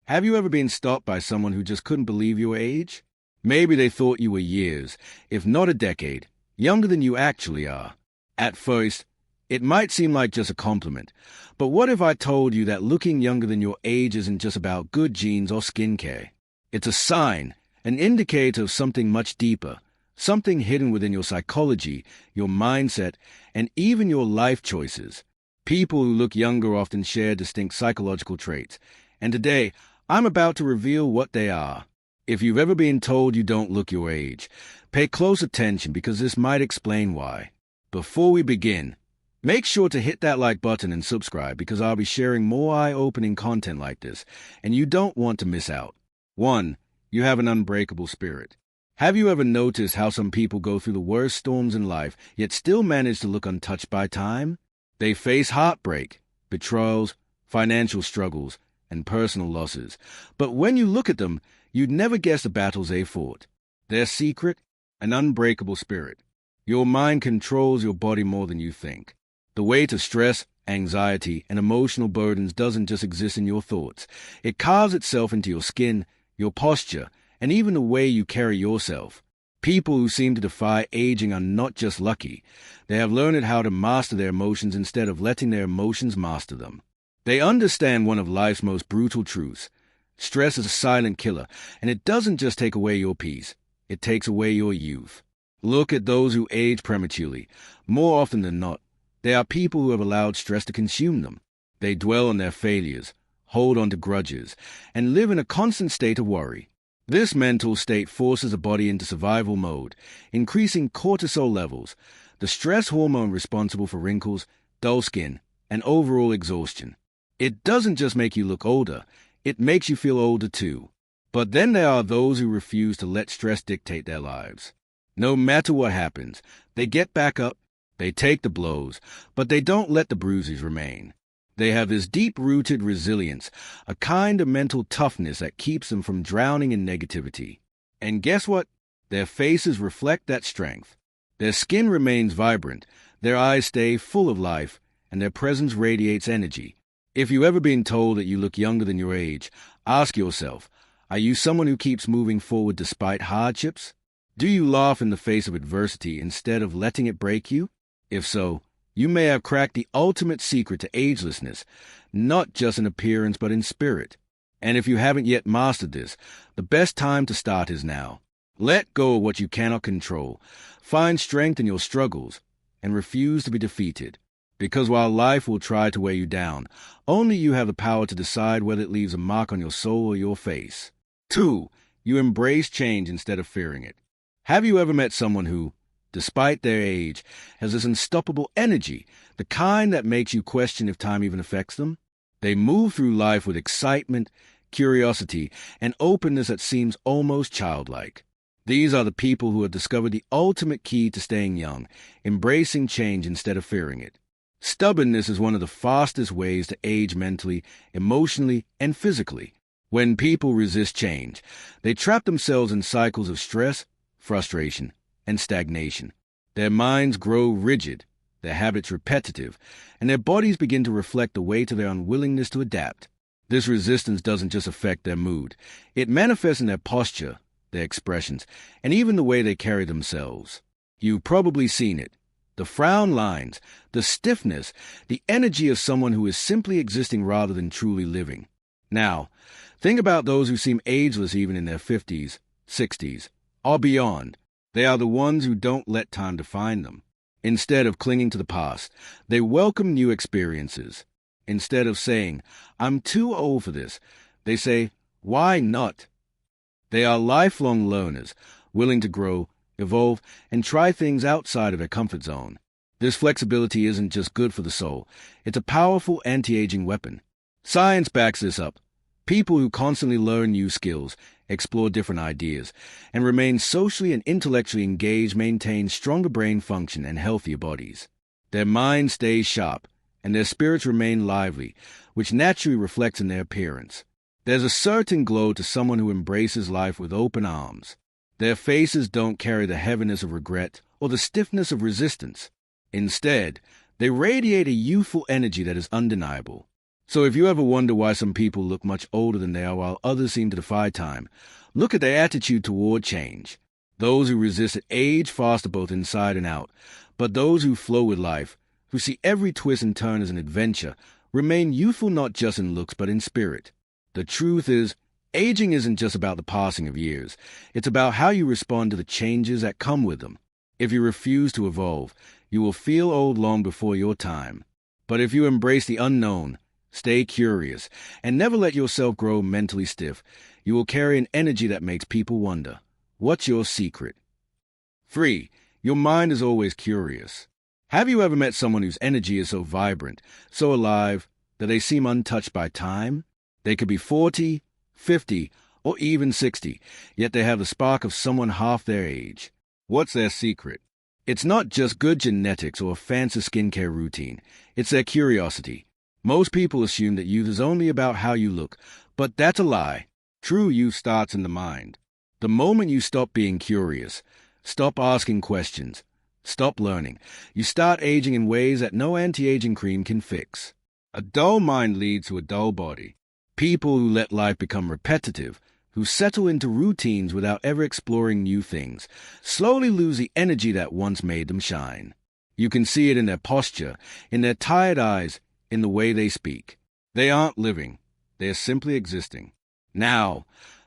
Have you ever been stopped by someone who just couldn't believe your age? Maybe they thought you were years, if not a decade, younger than you actually are. At first, it might seem like just a compliment, but what if I told you that looking younger than your age isn't just about good genes or skincare? It's a sign, an indicator of something much deeper, something hidden within your psychology, your mindset, and even your life choices. People who look younger often share distinct psychological traits, and today, I'm about to reveal what they are. If you've ever been told you don't look your age, pay close attention because this might explain why. Before we begin, make sure to hit that like button and subscribe because I'll be sharing more eye-opening content like this, and you don't want to miss out. 1. You have an unbreakable spirit. Have you ever noticed how some people go through the worst storms in life, yet still manage to look untouched by time? They face heartbreak, betrayals, financial struggles, and personal losses. But when you look at them, you'd never guess the battles they fought. Their secret? An unbreakable spirit. Your mind controls your body more than you think. The weight of stress, anxiety, and emotional burdens doesn't just exist in your thoughts. It carves itself into your skin, your posture, and even the way you carry yourself. People who seem to defy aging are not just lucky. They have learned how to master their emotions instead of letting their emotions master them. They understand one of life's most brutal truths. Stress is a silent killer, and it doesn't just take away your peace. It takes away your youth. Look at those who age prematurely. More often than not, they are people who have allowed stress to consume them. They dwell on their failures, hold on to grudges, and live in a constant state of worry. This mental state forces the body into survival mode, increasing cortisol levels, the stress hormone responsible for wrinkles, dull skin, and overall exhaustion. It doesn't just make you look older, it makes you feel older too. But then there are those who refuse to let stress dictate their lives. No matter what happens, they get back up, they take the blows, but they don't let the bruises remain. They have this deep-rooted resilience, a kind of mental toughness that keeps them from drowning in negativity. And guess what? Their faces reflect that strength. Their skin remains vibrant, their eyes stay full of life, and their presence radiates energy. If you've ever been told that you look younger than your age, ask yourself, are you someone who keeps moving forward despite hardships? Do you laugh in the face of adversity instead of letting it break you? If so, you may have cracked the ultimate secret to agelessness, not just in appearance but in spirit. And if you haven't yet mastered this, the best time to start is now. Let go of what you cannot control, find strength in your struggles, and refuse to be defeated. Because while life will try to weigh you down, only you have the power to decide whether it leaves a mark on your soul or your face. 2. You embrace change instead of fearing it. Have you ever met someone who, despite their age, has this unstoppable energy, the kind that makes you question if time even affects them? They move through life with excitement, curiosity, and openness that seems almost childlike. These are the people who have discovered the ultimate key to staying young, embracing change instead of fearing it. Stubbornness is one of the fastest ways to age mentally, emotionally, and physically. When people resist change, they trap themselves in cycles of stress, frustration, and stagnation. Their minds grow rigid, their habits repetitive, and their bodies begin to reflect the weight of their unwillingness to adapt. This resistance doesn't just affect their mood. It manifests in their posture, their expressions, and even the way they carry themselves. You've probably seen it. The frown lines, the stiffness, the energy of someone who is simply existing rather than truly living. Now, think about those who seem ageless even in their 50s, 60s, or beyond. They are the ones who don't let time define them. Instead of clinging to the past, they welcome new experiences. Instead of saying, I'm too old for this, they say, why not? They are lifelong learners, willing to grow, evolve, and try things outside of their comfort zone. This flexibility isn't just good for the soul, it's a powerful anti-aging weapon. Science backs this up. People who constantly learn new skills, explore different ideas, and remain socially and intellectually engaged maintain stronger brain function and healthier bodies. Their mind stays sharp, and their spirits remain lively, which naturally reflects in their appearance. There's a certain glow to someone who embraces life with open arms. Their faces don't carry the heaviness of regret or the stiffness of resistance. Instead, they radiate a youthful energy that is undeniable. So if you ever wonder why some people look much older than they are while others seem to defy time, look at their attitude toward change. Those who resist it age faster both inside and out, but those who flow with life, who see every twist and turn as an adventure, remain youthful not just in looks but in spirit. The truth is, aging isn't just about the passing of years. It's about how you respond to the changes that come with them. If you refuse to evolve, you will feel old long before your time. But if you embrace the unknown, stay curious, and never let yourself grow mentally stiff, you will carry an energy that makes people wonder. What's your secret? 3. Your mind is always curious. Have you ever met someone whose energy is so vibrant, so alive, that they seem untouched by time? They could be 40, 50, or even 60, yet they have the spark of someone half their age. What's their secret? It's not just good genetics or a fancy skincare routine. It's their curiosity. Most people assume that youth is only about how you look, but that's a lie. True youth starts in the mind. The moment you stop being curious, stop asking questions, stop learning, you start aging in ways that no anti-aging cream can fix. A dull mind leads to a dull body. People who let life become repetitive, who settle into routines without ever exploring new things, slowly lose the energy that once made them shine. You can see it in their posture, in their tired eyes, in the way they speak. They aren't living. They are simply existing. Now,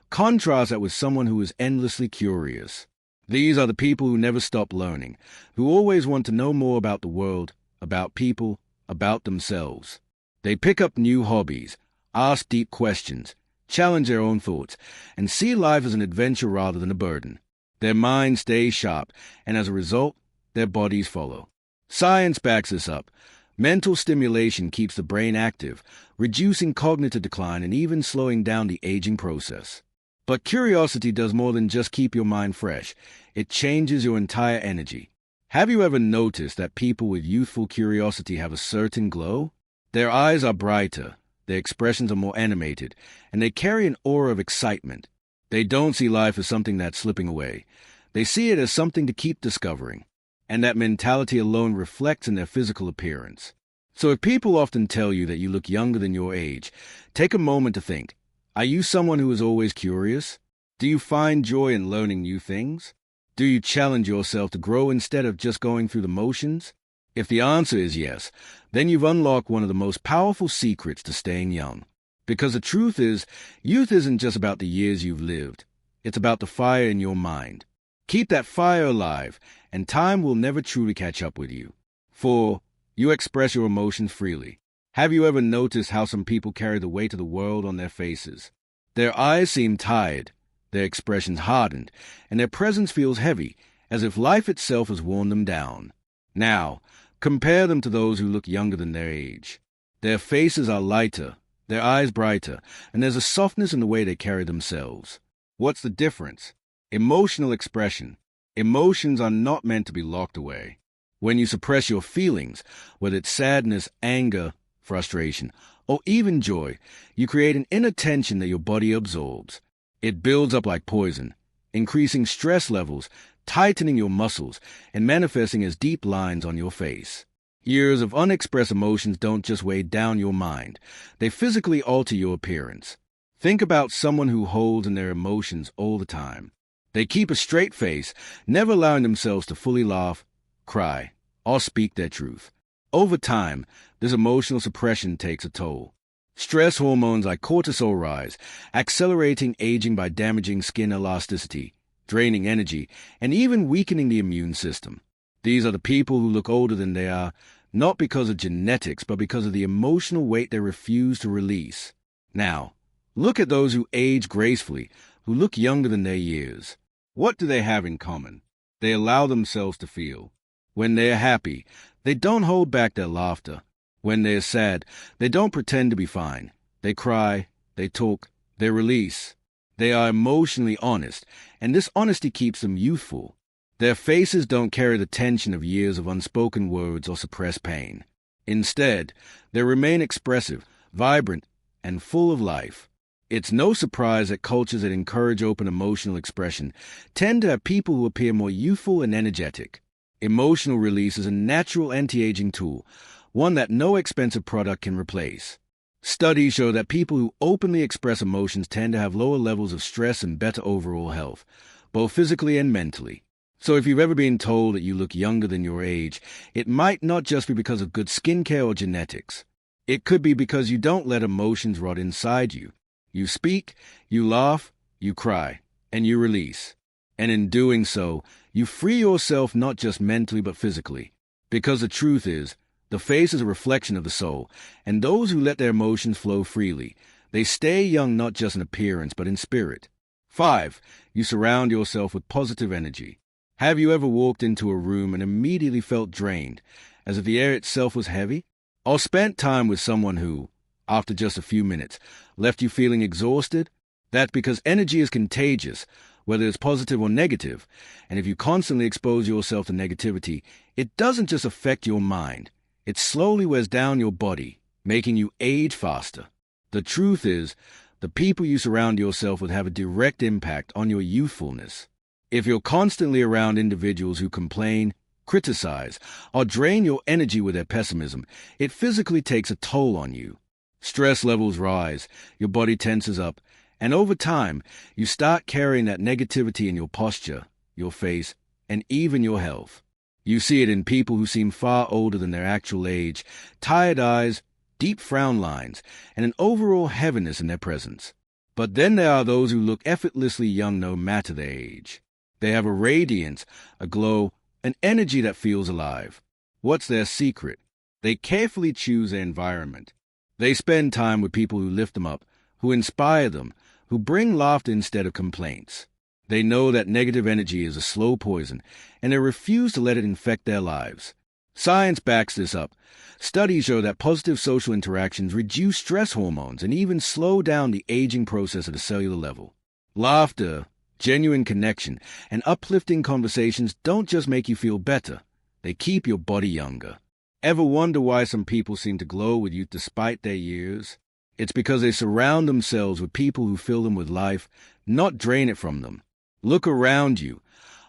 contrast that with someone who is endlessly curious. These are the people who never stop learning, who always want to know more about the world, about people, about themselves. They pick up new hobbies, ask deep questions, challenge their own thoughts, and see life as an adventure rather than a burden. Their minds stay sharp, and as a result, their bodies follow. Science backs this up. Mental stimulation keeps the brain active, reducing cognitive decline and even slowing down the aging process. But curiosity does more than just keep your mind fresh. It changes your entire energy. Have you ever noticed that people with youthful curiosity have a certain glow? Their eyes are brighter, their expressions are more animated, and they carry an aura of excitement. They don't see life as something that's slipping away. They see it as something to keep discovering. And that mentality alone reflects in their physical appearance. So if people often tell you that you look younger than your age, take a moment to think. Are you someone who is always curious? Do you find joy in learning new things? Do you challenge yourself to grow instead of just going through the motions? If the answer is yes, then you've unlocked one of the most powerful secrets to staying young. Because the truth is, youth isn't just about the years you've lived. It's about the fire in your mind. Keep that fire alive, and time will never truly catch up with you. 4. You express your emotions freely. Have you ever noticed how some people carry the weight of the world on their faces? Their eyes seem tired, their expressions hardened, and their presence feels heavy, as if life itself has worn them down. Now, compare them to those who look younger than their age. Their faces are lighter, their eyes brighter, and there's a softness in the way they carry themselves. What's the difference? Emotional expression. Emotions are not meant to be locked away. When you suppress your feelings, whether it's sadness, anger, frustration, or even joy, you create an inner tension that your body absorbs. It builds up like poison, increasing stress levels, tightening your muscles, and manifesting as deep lines on your face. Years of unexpressed emotions don't just weigh down your mind. They physically alter your appearance. Think about someone who holds in their emotions all the time. They keep a straight face, never allowing themselves to fully laugh, cry, or speak their truth. Over time, this emotional suppression takes a toll. Stress hormones like cortisol rise, accelerating aging by damaging skin elasticity, draining energy, and even weakening the immune system. These are the people who look older than they are, not because of genetics, but because of the emotional weight they refuse to release. Now, look at those who age gracefully, who look younger than their years. What do they have in common? They allow themselves to feel. When they are happy, they don't hold back their laughter. When they are sad, they don't pretend to be fine. They cry, they talk, they release. They are emotionally honest, and this honesty keeps them youthful. Their faces don't carry the tension of years of unspoken words or suppressed pain. Instead, they remain expressive, vibrant, and full of life. It's no surprise that cultures that encourage open emotional expression tend to have people who appear more youthful and energetic. Emotional release is a natural anti-aging tool, one that no expensive product can replace. Studies show that people who openly express emotions tend to have lower levels of stress and better overall health, both physically and mentally. So if you've ever been told that you look younger than your age, it might not just be because of good skincare or genetics. It could be because you don't let emotions rot inside you. You speak, you laugh, you cry, and you release. And in doing so, you free yourself not just mentally but physically. Because the truth is, the face is a reflection of the soul, and those who let their emotions flow freely, they stay young not just in appearance but in spirit. 5. You surround yourself with positive energy. Have you ever walked into a room and immediately felt drained, as if the air itself was heavy? Or spent time with someone who, after just a few minutes, left you feeling exhausted? That's because energy is contagious, whether it's positive or negative, and if you constantly expose yourself to negativity, it doesn't just affect your mind, it slowly wears down your body, making you age faster. The truth is, the people you surround yourself with have a direct impact on your youthfulness. If you're constantly around individuals who complain, criticize, or drain your energy with their pessimism, it physically takes a toll on you. Stress levels rise, your body tenses up, and over time, you start carrying that negativity in your posture, your face, and even your health. You see it in people who seem far older than their actual age, tired eyes, deep frown lines, and an overall heaviness in their presence. But then there are those who look effortlessly young no matter their age. They have a radiance, a glow, an energy that feels alive. What's their secret? They carefully choose their environment. They spend time with people who lift them up, who inspire them, who bring laughter instead of complaints. They know that negative energy is a slow poison, and they refuse to let it infect their lives. Science backs this up. Studies show that positive social interactions reduce stress hormones and even slow down the aging process at a cellular level. Laughter, genuine connection, and uplifting conversations don't just make you feel better, they keep your body younger. Ever wonder why some people seem to glow with youth despite their years? It's because they surround themselves with people who fill them with life, not drain it from them. Look around you.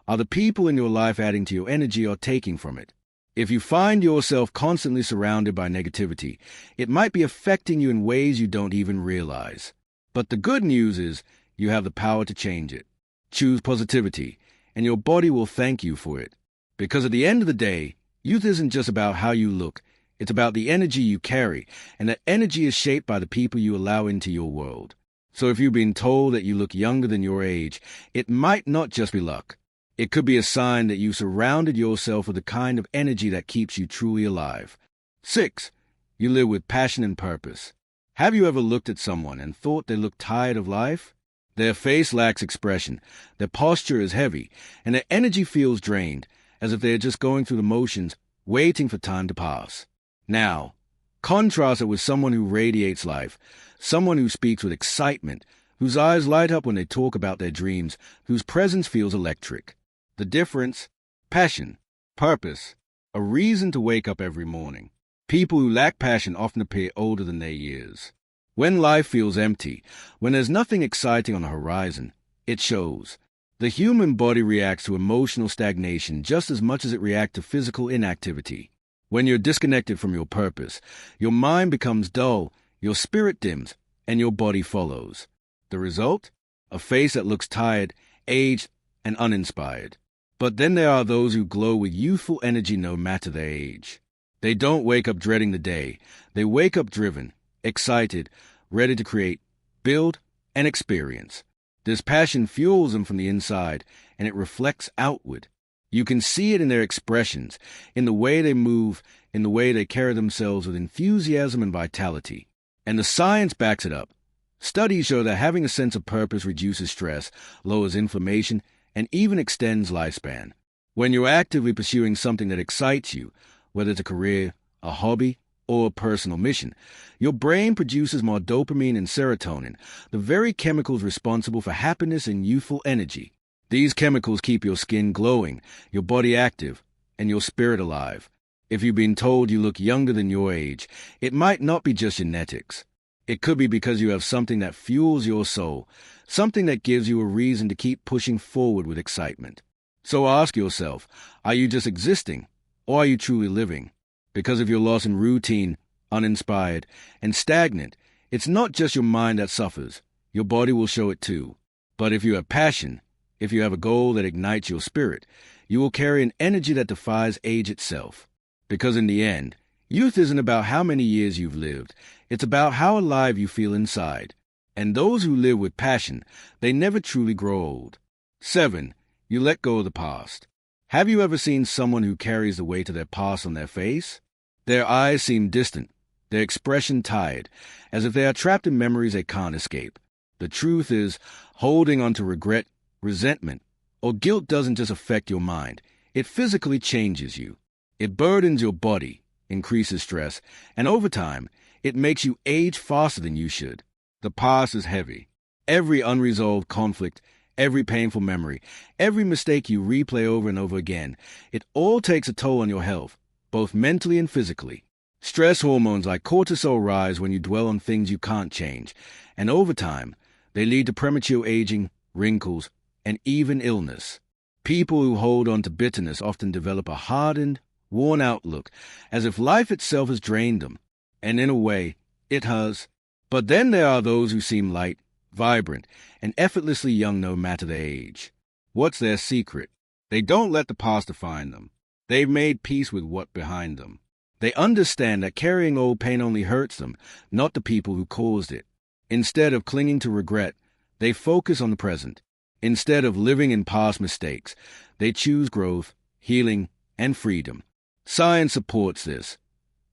Are the people in your life adding to your energy or taking from it? If you find yourself constantly surrounded by negativity, it might be affecting you in ways you don't even realize. But the good news is you have the power to change it. Choose positivity, and your body will thank you for it. Because at the end of the day, youth isn't just about how you look, it's about the energy you carry, and that energy is shaped by the people you allow into your world. So if you've been told that you look younger than your age, it might not just be luck. It could be a sign that you surrounded yourself with the kind of energy that keeps you truly alive. 6. You live with passion and purpose. Have you ever looked at someone and thought they looked tired of life? Their face lacks expression, their posture is heavy, and their energy feels drained, as if they are just going through the motions, waiting for time to pass. Now, contrast it with someone who radiates life, someone who speaks with excitement, whose eyes light up when they talk about their dreams, whose presence feels electric. The difference? Passion, purpose, a reason to wake up every morning. People who lack passion often appear older than their years. When life feels empty, when there's nothing exciting on the horizon, it shows. The human body reacts to emotional stagnation just as much as it reacts to physical inactivity. When you're disconnected from your purpose, your mind becomes dull, your spirit dims, and your body follows. The result? A face that looks tired, aged, and uninspired. But then there are those who glow with youthful energy no matter their age. They don't wake up dreading the day. They wake up driven, excited, ready to create, build, and experience. This passion fuels them from the inside, and it reflects outward. You can see it in their expressions, in the way they move, in the way they carry themselves with enthusiasm and vitality. And the science backs it up. Studies show that having a sense of purpose reduces stress, lowers inflammation, and even extends lifespan. When you're actively pursuing something that excites you, whether it's a career, a hobby, or a personal mission, your brain produces more dopamine and serotonin, the very chemicals responsible for happiness and youthful energy. These chemicals keep your skin glowing, your body active, and your spirit alive. If you've been told you look younger than your age, it might not be just genetics. It could be because you have something that fuels your soul, something that gives you a reason to keep pushing forward with excitement. So ask yourself, are you just existing, or are you truly living? Because if you're lost in routine, uninspired, and stagnant, It's not just your mind that suffers. Your body will show it too. But if you have passion, if you have a goal that ignites your spirit, you will carry an energy that defies age itself. Because in the end, youth isn't about how many years you've lived. It's about how alive you feel inside. And those who live with passion, they never truly grow old. 7. You let go of the past. Have you ever seen someone who carries the weight of their past on their face? Their eyes seem distant, their expression tired, as if they are trapped in memories they can't escape. The truth is, holding on to regret, resentment, or guilt doesn't just affect your mind. It physically changes you. It burdens your body, increases stress, and over time, it makes you age faster than you should. The past is heavy. Every unresolved conflict, every painful memory, every mistake you replay over and over again, it all takes a toll on your health, both mentally and physically. Stress hormones like cortisol rise when you dwell on things you can't change, and over time, they lead to premature aging, wrinkles, and even illness. People who hold on to bitterness often develop a hardened, worn-out look, as if life itself has drained them. And in a way, it has. But then there are those who seem light, vibrant, and effortlessly young no matter their age. What's their secret? They don't let the past define them. They've made peace with what's behind them. They understand that carrying old pain only hurts them, not the people who caused it. Instead of clinging to regret, they focus on the present. Instead of living in past mistakes, they choose growth, healing, and freedom. Science supports this.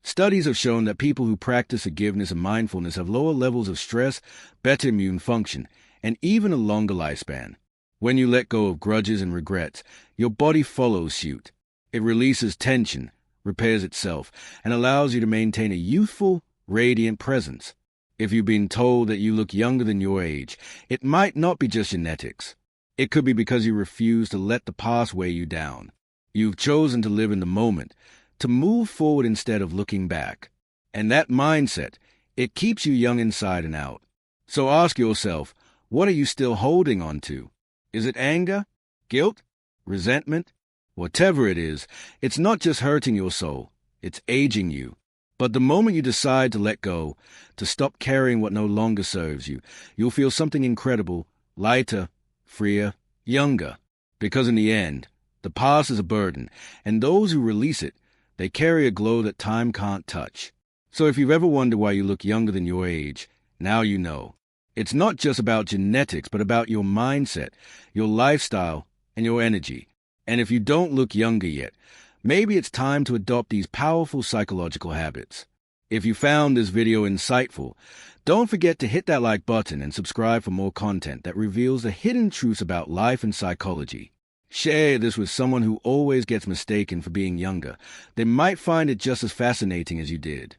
Studies have shown that people who practice forgiveness and mindfulness have lower levels of stress, better immune function, and even a longer lifespan. When you let go of grudges and regrets, your body follows suit. It releases tension, repairs itself, and allows you to maintain a youthful, radiant presence. If you've been told that you look younger than your age, it might not be just genetics. It could be because you refuse to let the past weigh you down. You've chosen to live in the moment, to move forward instead of looking back. And that mindset, it keeps you young inside and out. So ask yourself, what are you still holding on to? Is it anger, guilt, resentment? Whatever it is, it's not just hurting your soul, it's aging you. But the moment you decide to let go, to stop carrying what no longer serves you, you'll feel something incredible, lighter, freer, younger. Because in the end, the past is a burden, and those who release it, they carry a glow that time can't touch. So if you've ever wondered why you look younger than your age, now you know. It's not just about genetics, but about your mindset, your lifestyle, and your energy. And if you don't look younger yet, maybe it's time to adopt these powerful psychological habits. If you found this video insightful, don't forget to hit that like button and subscribe for more content that reveals the hidden truths about life and psychology. Share this with someone who always gets mistaken for being younger. They might find it just as fascinating as you did.